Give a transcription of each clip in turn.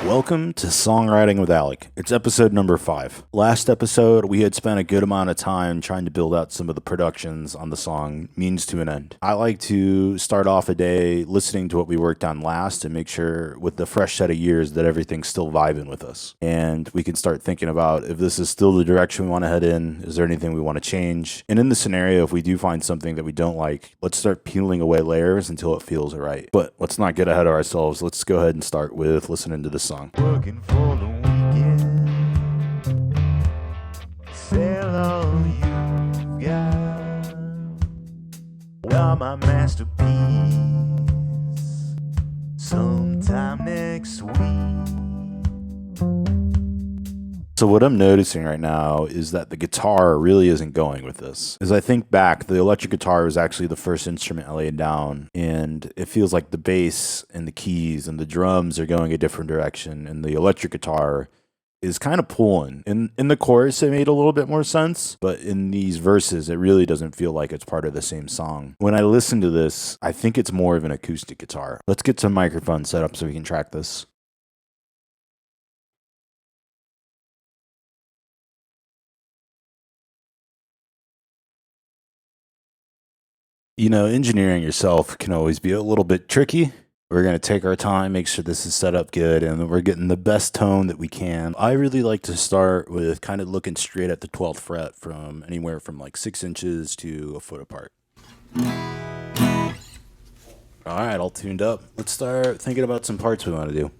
Welcome to Songwriting with Alec. It's episode number 5. Last episode, we had spent a good amount of time trying to build out some of the productions on the song Means to an End. I like to start off a day listening to what we worked on last and make sure with the fresh set of years that everything's still vibing with us. And we can start thinking about if this is still the direction we want to head in, is there anything we want to change? And in the scenario, if we do find something that we don't like, let's start peeling away layers until it feels right. But let's not get ahead of ourselves. Let's go ahead and start with listening to the song. Working for the weekend, sell all you've got. Well, my masterpiece, sometime next week. So what I'm noticing right now is that the guitar really isn't going with this. As I think back, the electric guitar was actually the first instrument I laid down, and it feels like the bass and the keys and the drums are going a different direction, and the electric guitar is kind of pulling. In the chorus, it made a little bit more sense, but in these verses, it really doesn't feel like it's part of the same song. When I listen to this, I think it's more of an acoustic guitar. Let's get some microphone set up so we can track this. You know, engineering yourself can always be a little bit tricky. We're going to take our time, make sure this is set up good, and we're getting the best tone that we can. I really like to start with kind of looking straight at the 12th fret from anywhere from like 6 inches to a foot apart. All right, all tuned up. Let's start thinking about some parts we want to do.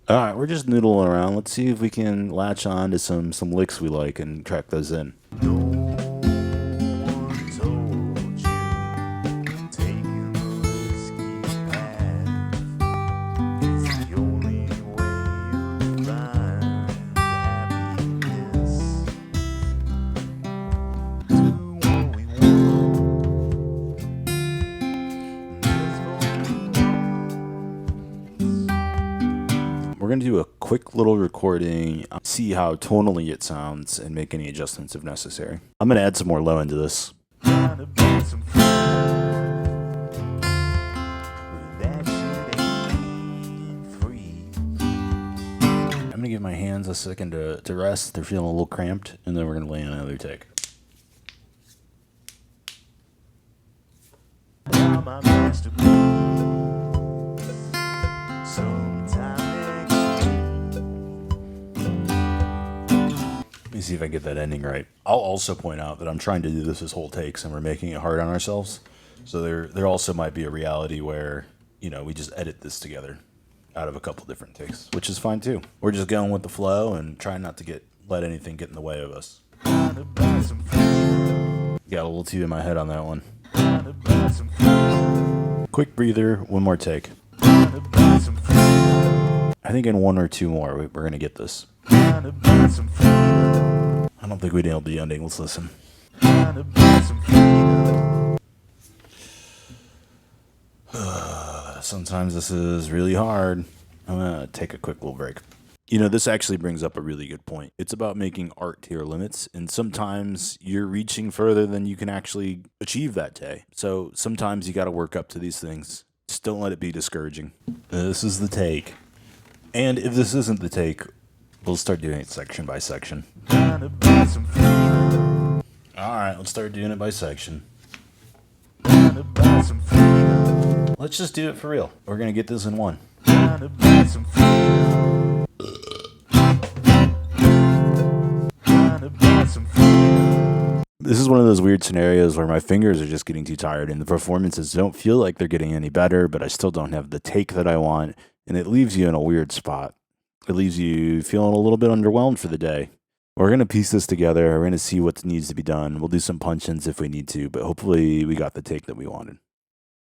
All right, we're just noodling around. Let's see if we can latch on to some licks we like and track those in. No one told you taking the risky path is the only way you'll find happiness. Do what we want, just We're going to do a quick little recording, see how tonally it sounds, and make any adjustments if necessary. I'm going to add some more low into this. trying to buy some food, but that shit ain't free. I'm going to give my hands a second to rest. They're feeling a little cramped, and then we're going to lay in another take. Now my masterpiece, sometime next Let me see if I get that ending right. I'll also point out that I'm trying to do this as whole takes, and we're making it hard on ourselves. So there also might be a reality where, you know, we just edit this together out of a couple different takes, which is fine too. We're just going with the flow and trying not to let anything get in the way of us. trying to buy some food, Got a little too in my head on that one. trying to buy some food, Quick breather, one more take. trying to buy some food, I think in one or two more, we're going to get this. trying to buy some food, I don't think we nailed the ending. Let's listen. trying to buy some food. Sometimes this is really hard. I'm going to take a quick little break. You know, this actually brings up a really good point. It's about making art to your limits, and sometimes you're reaching further than you can actually achieve that day. So sometimes you got to work up to these things. Just don't let it be discouraging. This is the take. And if this isn't the take, we'll start doing it section by section. Trying to buy some food, All right, let's start doing it by section. trying to buy some food, Let's just do it for real. We're going to get this in one. trying to buy some food, trying to buy some food. This is one of those weird scenarios where my fingers are just getting too tired and the performances don't feel like they're getting any better, but I still don't have the take that I want, and it leaves you in a weird spot. It leaves you feeling a little bit underwhelmed for the day. We're going to piece this together. We're going to see what needs to be done. We'll do some punch-ins if we need to, but hopefully we got the take that we wanted.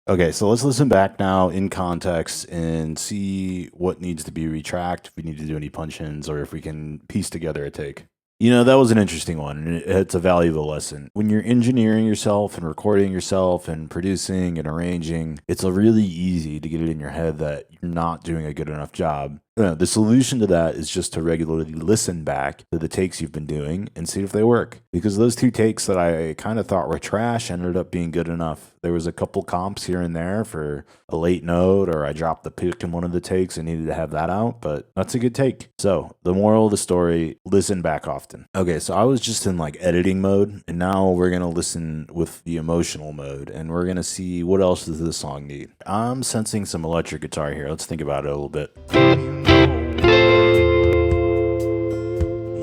Okay, so let's listen back now in context and see what needs to be retracked, if we need to do any punch-ins, or if we can piece together a take. You know, that was an interesting one, and it's a valuable lesson. When you're engineering yourself and recording yourself and producing and arranging, it's really easy to get it in your head that you're not doing a good enough job. The solution to that is just to regularly listen back to the takes you've been doing and see if they work. Because those 2 takes that I kind of thought were trash ended up being good enough. There was a couple comps here and there for a late note, or I dropped the pick in one of the takes and needed to have that out, but that's a good take. So the moral of the story, listen back often. Okay, so I was just in like editing mode, and now we're going to listen with the emotional mode, and we're going to see what else does this song need. I'm sensing some electric guitar here. Let's think about it a little bit.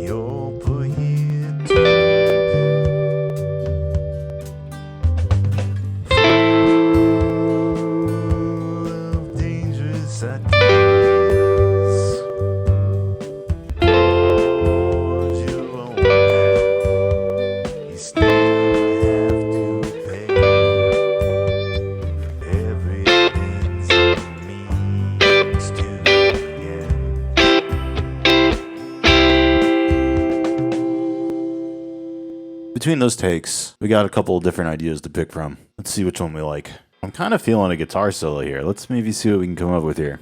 You're put here to full of dangerous ideas. Hold your own path. You still have to pay. Everything's a means to the end. Between those takes, we got a couple of different ideas to pick from. Let's see which one we like. I'm kind of feeling a guitar solo here. Let's maybe see what we can come up with here.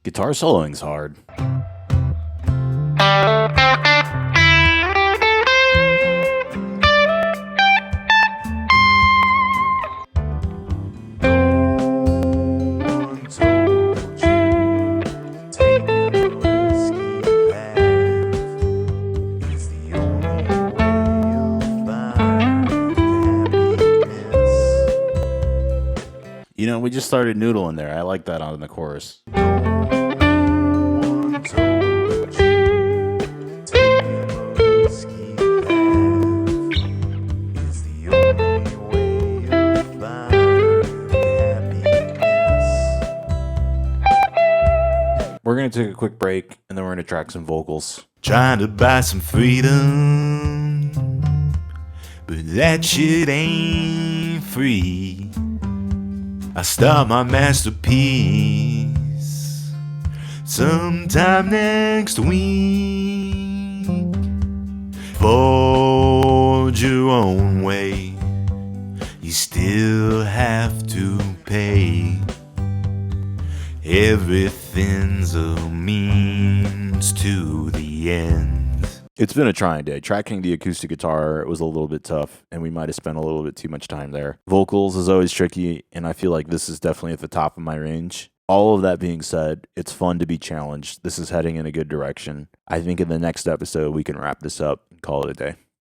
Guitar soloing's hard. One told you taking a risky path is the only way you'll find happiness. You know, we just started noodling there. I like that on the chorus. One told you taking a risky path is the only way you'll find happiness. We're going to take a quick break, and then we're going to track some vocals. Trying to buy some freedom, but that shit ain't free. I start my masterpiece sometime next week. Forge your own way, you still have to pay. Everything's a means to the end. It's been a trying day. Tracking the acoustic guitar was a little bit tough, and we might have spent a little bit too much time there. Vocals is always tricky, and I feel like this is definitely at the top of my range. All of that being said, it's fun to be challenged. This is heading in a good direction. I think in the next episode, we can wrap this up and call it a day.